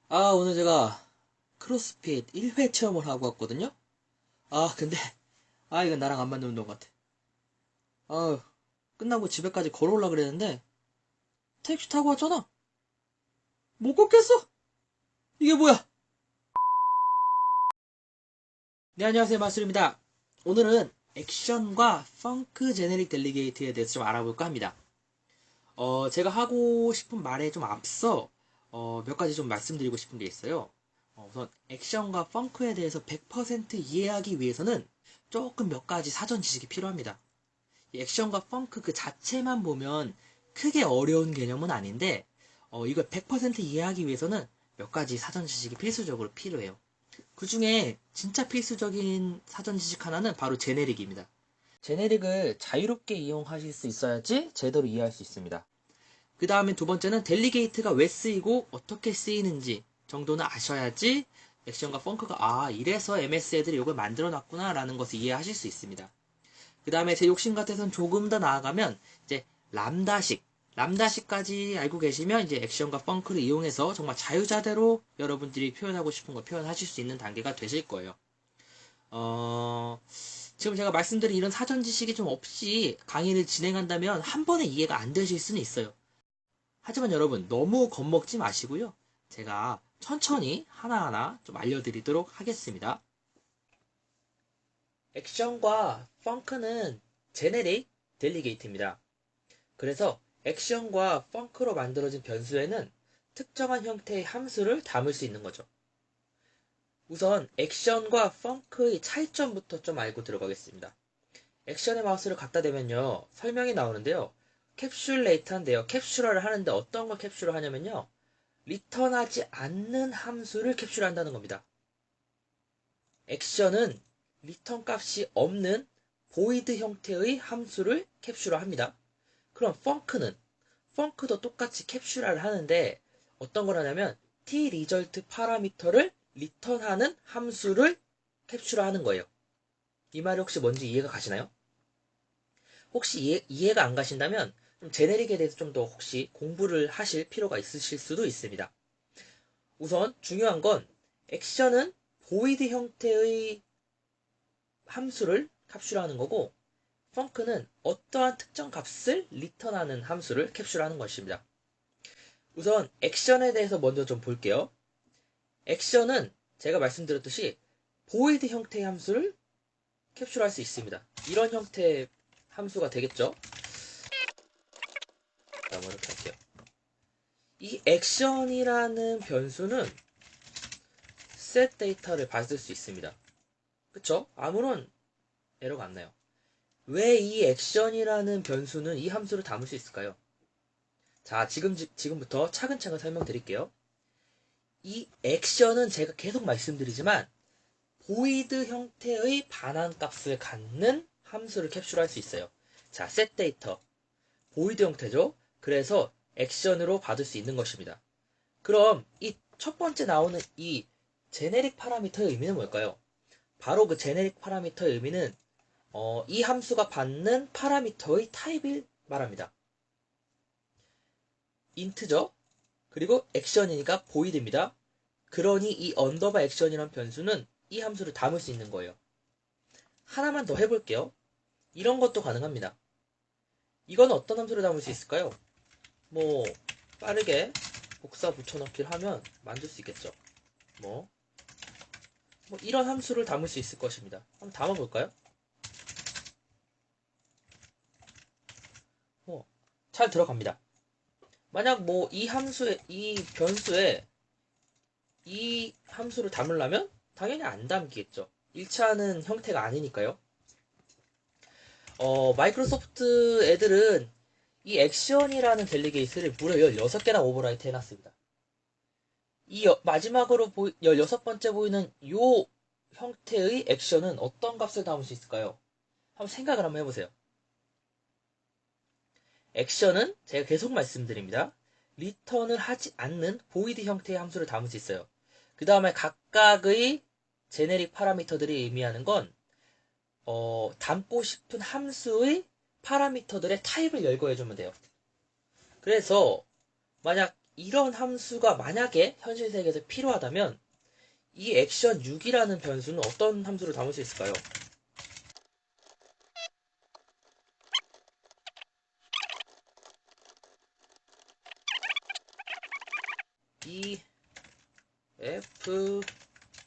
오늘 제가 크로스핏 1회 체험을 하고 왔거든요? 근데, 이건 나랑 안 맞는 운동 같아. 아, 끝나고 집에까지 걸어올라 그랬는데, 택시 타고 왔잖아? 못 걷겠어! 이게 뭐야? 네, 안녕하세요. 마술입니다. 오늘은 액션과 펑크 제네릭 델리게이트에 대해서 좀 알아볼까 합니다. 제가 하고 싶은 말에 좀 앞서, 몇 가지 좀 말씀드리고 싶은 게 있어요. 우선, 액션과 펑크에 대해서 100% 이해하기 위해서는 조금 몇 가지 사전 지식이 필요합니다. 이 액션과 펑크 그 자체만 보면 크게 어려운 개념은 아닌데, 이걸 100% 이해하기 위해서는 몇 가지 사전 지식이 필수적으로 필요해요. 그 중에 진짜 필수적인 사전 지식 하나는 바로 제네릭입니다. 제네릭을 자유롭게 이용하실 수 있어야지 제대로 이해할 수 있습니다. 그 다음에 두 번째는 델리게이트가 왜 쓰이고 어떻게 쓰이는지 정도는 아셔야지 액션과 펑크가 이래서 MS 애들이 이걸 만들어 놨구나 라는 것을 이해하실 수 있습니다. 그 다음에 제 욕심 같아서는 조금 더 나아가면 이제 람다식까지 알고 계시면 이제 액션과 펑크를 이용해서 정말 자유자재로 여러분들이 표현하고 싶은 걸 표현하실 수 있는 단계가 되실 거예요. 어, 지금 제가 말씀드린 이런 사전 지식이 좀 없이 강의를 진행한다면 한 번에 이해가 안 되실 수는 있어요. 하지만 여러분 너무 겁먹지 마시고요. 제가 천천히 하나하나 좀 알려드리도록 하겠습니다. 액션과 펑크는 제네릭 델리게이트입니다. 그래서 액션과 펑크로 만들어진 변수에는 특정한 형태의 함수를 담을 수 있는 거죠. 우선 액션과 펑크의 차이점부터 좀 알고 들어가겠습니다. 액션의 마우스를 갖다 대면요. 설명이 나오는데요. 캡슐레이터인데요. 캡슐화를 하는데 어떤 걸 캡슐화 하냐면요. 리턴하지 않는 함수를 캡슐한다는 겁니다. 액션은 리턴 값이 없는 보이드 형태의 함수를 캡슐화 합니다. 그럼 펑크도 똑같이 캡슐화를 하는데 어떤 걸 하냐면 t 리절트 파라미터를 리턴하는 함수를 캡슐화하는 거예요. 이 말이 혹시 뭔지 이해가 가시나요? 혹시 이해가 안 가신다면 좀 제네릭에 대해서 좀 더 혹시 공부를 하실 필요가 있으실 수도 있습니다. 우선 중요한 건 액션은 보이드 형태의 함수를 캡슐하는 거고 펑크는 어떠한 특정 값을 리턴하는 함수를 캡슐하는 것입니다. 우선 액션에 대해서 먼저 좀 볼게요. 액션은 제가 말씀드렸듯이 보이드 형태의 함수를 캡슐할 수 있습니다. 이런 형태의 함수가 되겠죠? 자, 뭐 이렇게 할게요. 이 액션이라는 변수는 set 데이터를 받을 수 있습니다. 그쵸? 아무런 에러가 안 나요. 왜 이 액션이라는 변수는 이 함수를 담을 수 있을까요? 자, 지금부터 차근차근 설명드릴게요. 이 액션은 제가 계속 말씀드리지만 보이드 형태의 반환값을 갖는 함수를 캡슐할 수 있어요. 자, set 데이터 보이드 형태죠. 그래서 액션으로 받을 수 있는 것입니다. 그럼 이 첫 번째 나오는 이 제네릭 파라미터의 의미는 뭘까요? 바로 그 제네릭 파라미터의 의미는 이 함수가 받는 파라미터의 타입을 말합니다. 인트죠. 그리고 액션이니까 보이드입니다. 그러니 이 언더바 액션이란 변수는 이 함수를 담을 수 있는 거예요. 하나만 더 해볼게요. 이런 것도 가능합니다. 이건 어떤 함수를 담을 수 있을까요? 뭐 빠르게 복사 붙여넣기를 하면 만들 수 있겠죠. 뭐, 뭐 이런 함수를 담을 수 있을 것입니다. 한번 담아볼까요? 잘 들어갑니다. 만약 뭐 이 변수에 이 함수를 담으려면 당연히 안 담기겠죠. 일치하는 형태가 아니니까요. 마이크로소프트 애들은 이 액션이라는 델리게이트를 무려 16개나 오버라이트 해놨습니다. 마지막으로 16번째 보이는 요 형태의 액션은 어떤 값을 담을 수 있을까요? 한번 생각을 한번 해보세요. 액션은 제가 계속 말씀드립니다. 리턴을 하지 않는 보이드 형태의 함수를 담을 수 있어요. 그 다음에 각각의 제네릭 파라미터들이 의미하는 건 담고 싶은 함수의 파라미터들의 타입을 열거해주면 돼요. 그래서 만약 이런 함수가 만약에 현실 세계에서 필요하다면 이 액션 6이라는 변수는 어떤 함수를 담을 수 있을까요? E, F,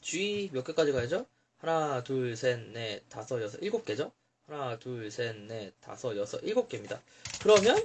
G 몇 개까지 가야죠? 하나, 둘, 셋, 넷, 다섯, 여섯, 일곱 개죠? 하나, 둘, 셋, 넷, 다섯, 여섯, 일곱 개입니다. 그러면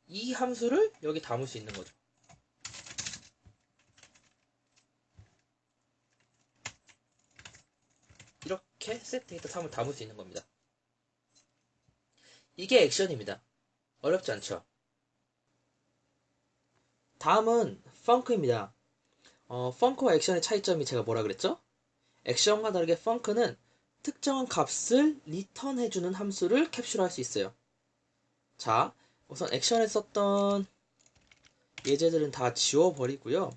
이 함수를 여기 담을 수 있는 거죠. 이렇게 set 데이터 3을 담을 수 있는 겁니다. 이게 액션입니다. 어렵지 않죠? 다음은 펑크입니다. 펑크와 액션의 차이점이 제가 뭐라 그랬죠? 액션과 다르게 펑크는 특정한 값을 리턴해주는 함수를 캡슐할 수 있어요. 자, 우선 액션에 썼던 예제들은 다 지워버리고요.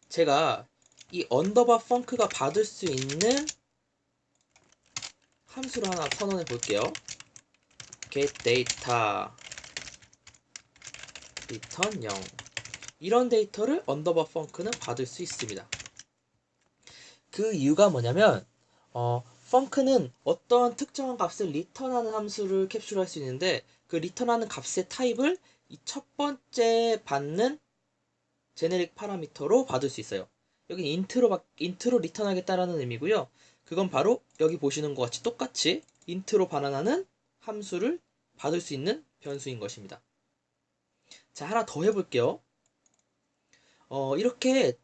제가 이 언더바 펑크가 받을 수 있는 함수를 하나 선언해 볼게요. get data return 0 이런 데이터를 언더바 펑크는 받을 수 있습니다. 그 이유가 뭐냐면 펑크는 어떤 특정한 값을 리턴하는 함수를 캡슐할 수 있는데 그 리턴하는 값의 타입을 이 첫 번째 받는 제네릭 파라미터로 받을 수 있어요. 여기 인트로 리턴하겠다라는 의미고요. 그건 바로 여기 보시는 것 같이 똑같이 인트로 반환하는 함수를 받을 수 있는 변수인 것입니다. 자, 하나 더 해볼게요. 이렇게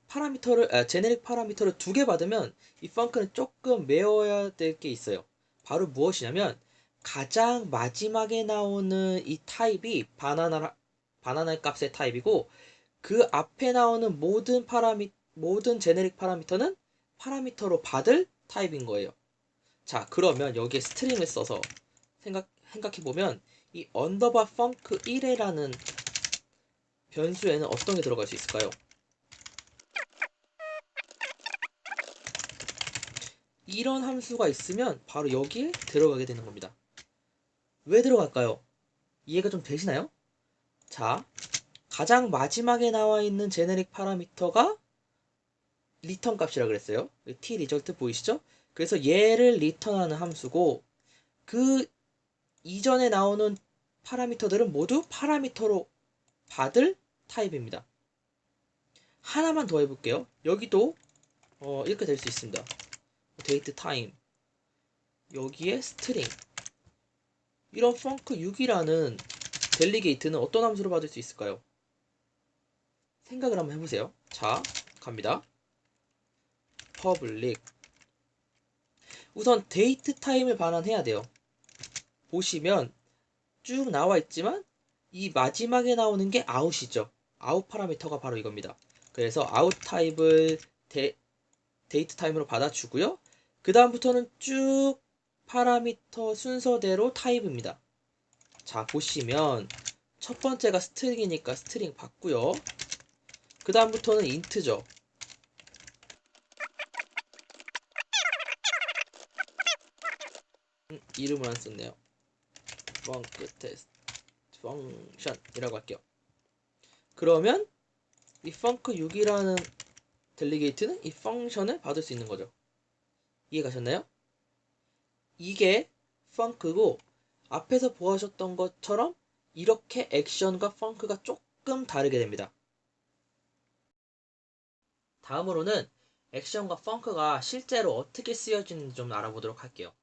제네릭 파라미터를 두 개 받으면 이 펑크는 조금 외워야 될 게 있어요. 바로 무엇이냐면 가장 마지막에 나오는 이 타입이 바나나 값의 타입이고 그 앞에 나오는 모든 제네릭 파라미터는 파라미터로 받을 타입인 거예요. 자, 그러면 여기에 스트링을 써서 생각해보면 이 언더바 펑크 1회라는 변수에는 어떤 게 들어갈 수 있을까요? 이런 함수가 있으면 바로 여기에 들어가게 되는 겁니다. 왜 들어갈까요? 이해가 좀 되시나요? 자, 가장 마지막에 나와 있는 제네릭 파라미터가 리턴 값이라 그랬어요. t 리절트 보이시죠? 그래서 얘를 리턴하는 함수고 그 이전에 나오는 파라미터들은 모두 파라미터로 받을 타입입니다. 하나만 더 해볼게요. 여기도 이렇게 될 수 있습니다. 데이트 타임 여기에 스트링 이런 펑크 6이라는 델리게이트는 어떤 함수로 받을 수 있을까요? 생각을 한번 해보세요. 자, 갑니다. public 우선 데이트 타임을 반환해야 돼요. 보시면 쭉 나와 있지만 이 마지막에 나오는 게 아웃이죠. 아웃 파라미터가 바로 이겁니다. 그래서 아웃 타입을 데이트 타임으로 받아주고요. 그 다음부터는 쭉 파라미터 순서대로 타입입니다. 자, 보시면 첫 번째가 스트링이니까 스트링 받고요. 그 다음부터는 인트죠. 이름을 안 썼네요. 펑크 테스트 펑션이라고 할게요. 그러면 이 펑크 6이라는 델리게이트는 이 펑션을 받을 수 있는 거죠. 이해가셨나요? 이게 펑크고 앞에서 보아하셨던 것처럼 이렇게 액션과 펑크가 조금 다르게 됩니다. 다음으로는 액션과 펑크가 실제로 어떻게 쓰여지는지 좀 알아보도록 할게요.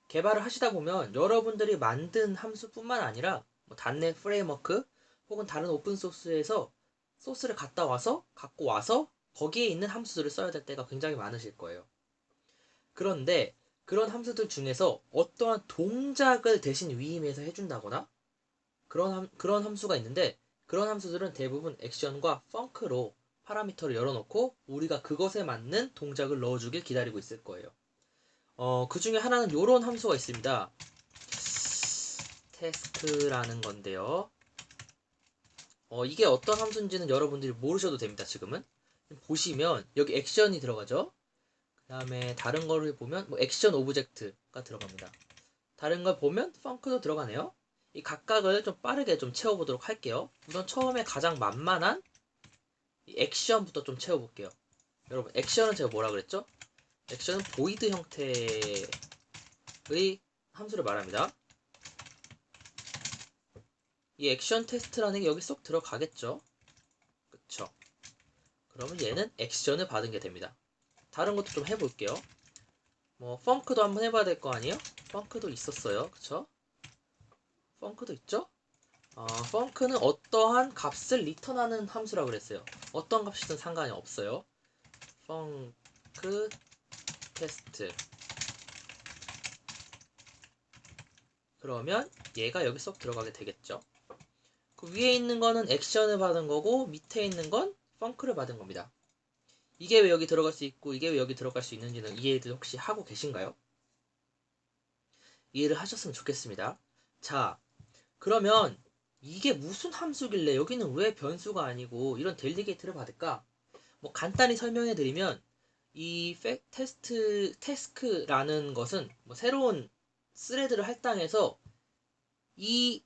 개발을 하시다 보면 여러분들이 만든 함수뿐만 아니라 .NET 프레임워크 혹은 다른 오픈소스에서 소스를 갖고 와서 거기에 있는 함수들을 써야 될 때가 굉장히 많으실 거예요. 그런데 그런 함수들 중에서 어떠한 동작을 대신 위임해서 해준다거나 그런 함수가 있는데 그런 함수들은 대부분 액션과 펑크로 파라미터를 열어놓고 우리가 그것에 맞는 동작을 넣어주길 기다리고 있을 거예요. 그 중에 하나는 이런 함수가 있습니다. 테스트라는 건데요. 이게 어떤 함수인지는 여러분들이 모르셔도 됩니다. 지금은 보시면 여기 액션이 들어가죠. 그 다음에 다른 거를 보면 액션 오브젝트가 들어갑니다. 다른 걸 보면 펑크도 들어가네요. 이 각각을 좀 빠르게 좀 채워보도록 할게요. 우선 처음에 가장 만만한 이 액션부터 좀 채워볼게요. 여러분, 액션은 제가 뭐라 그랬죠? 액션은 보이드 형태의 함수를 말합니다. 이 액션 테스트라는 게 여기 쏙 들어가겠죠? 그쵸? 그러면 얘는 액션을 받은 게 됩니다. 다른 것도 좀 해볼게요. 뭐 펑크도 한번 해봐야 될 거 아니에요? 펑크도 있었어요. 그쵸? 펑크도 있죠? 펑크는 어떠한 값을 리턴하는 함수라고 그랬어요. 어떤 값이든 상관이 없어요. 펑크 테스트. 그러면 얘가 여기 쏙 들어가게 되겠죠. 그 위에 있는 거는 액션을 받은 거고 밑에 있는 건 펑크를 받은 겁니다. 이게 왜 여기 들어갈 수 있고 이게 왜 여기 들어갈 수 있는지는 이해를 혹시 하고 계신가요? 이해를 하셨으면 좋겠습니다. 자, 그러면 이게 무슨 함수길래 여기는 왜 변수가 아니고 이런 델리게이트를 받을까? 뭐 간단히 설명해 드리면 이 태스크라는 것은 뭐 새로운 스레드를 할당해서 이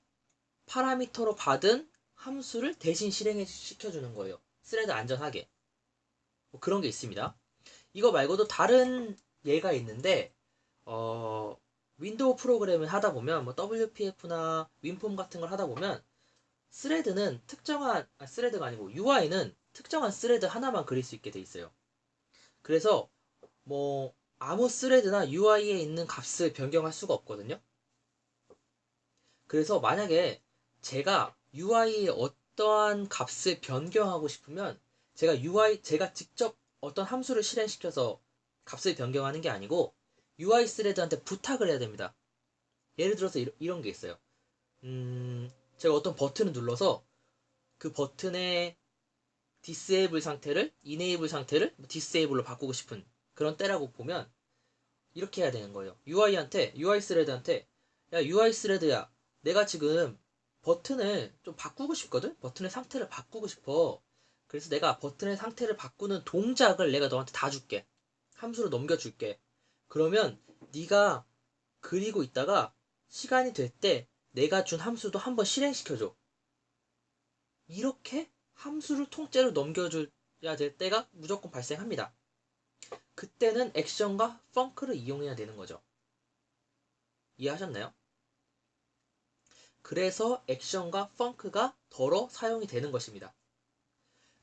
파라미터로 받은 함수를 대신 실행시켜주는 거예요. 스레드 안전하게. 뭐 그런 게 있습니다. 이거 말고도 다른 예가 있는데 윈도우 프로그램을 하다 보면 뭐 WPF나 윈폼 같은 걸 하다 보면 스레드는 스레드가 아니고 UI는 특정한 스레드 하나만 그릴 수 있게 돼 있어요. 그래서 뭐 아무 스레드나 UI에 있는 값을 변경할 수가 없거든요. 그래서 만약에 제가 UI에 어떠한 값을 변경하고 싶으면 제가 직접 어떤 함수를 실행시켜서 값을 변경하는 게 아니고 UI 스레드한테 부탁을 해야 됩니다. 예를 들어서 이런 게 있어요. 제가 어떤 버튼을 눌러서 그 버튼의 disable 상태를 enable 상태를 disable로 바꾸고 싶은 그런 때라고 보면 이렇게 해야 되는 거예요. UI 스레드한테 야 UI 스레드야, 내가 지금 버튼을 좀 바꾸고 싶거든. 버튼의 상태를 바꾸고 싶어. 그래서 내가 버튼의 상태를 바꾸는 동작을 내가 너한테 다 줄게. 함수로 넘겨줄게. 그러면 네가 그리고 있다가 시간이 될 때 내가 준 함수도 한번 실행시켜줘. 이렇게 함수를 통째로 넘겨줘야 될 때가 무조건 발생합니다. 그때는 액션과 펑크를 이용해야 되는 거죠. 이해하셨나요? 그래서 액션과 펑크가 덜어 사용이 되는 것입니다.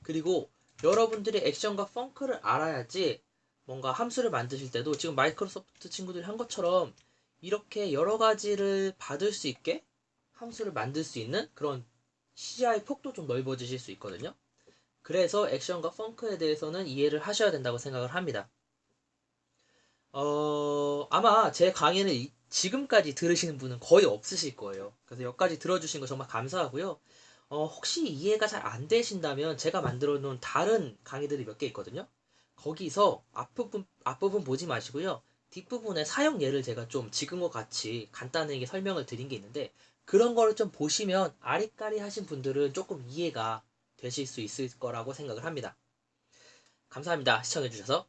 그리고 여러분들이 액션과 펑크를 알아야지 뭔가 함수를 만드실 때도 지금 마이크로소프트 친구들이 한 것처럼 이렇게 여러 가지를 받을 수 있게 함수를 만들 수 있는 그런 시야의 폭도 좀 넓어지실 수 있거든요. 그래서 액션과 펑크에 대해서는 이해를 하셔야 된다고 생각을 합니다. 아마 제 강의는 지금까지 들으시는 분은 거의 없으실 거예요. 그래서 여기까지 들어주신 거 정말 감사하고요. 혹시 이해가 잘 안 되신다면 제가 만들어 놓은 다른 강의들이 몇 개 있거든요. 거기서 앞부분 보지 마시고요. 뒷부분에 사용 예를 제가 좀 지금과 같이 간단하게 설명을 드린 게 있는데 그런 거를 좀 보시면 아리까리 하신 분들은 조금 이해가 되실 수 있을 거라고 생각을 합니다. 감사합니다. 시청해주셔서.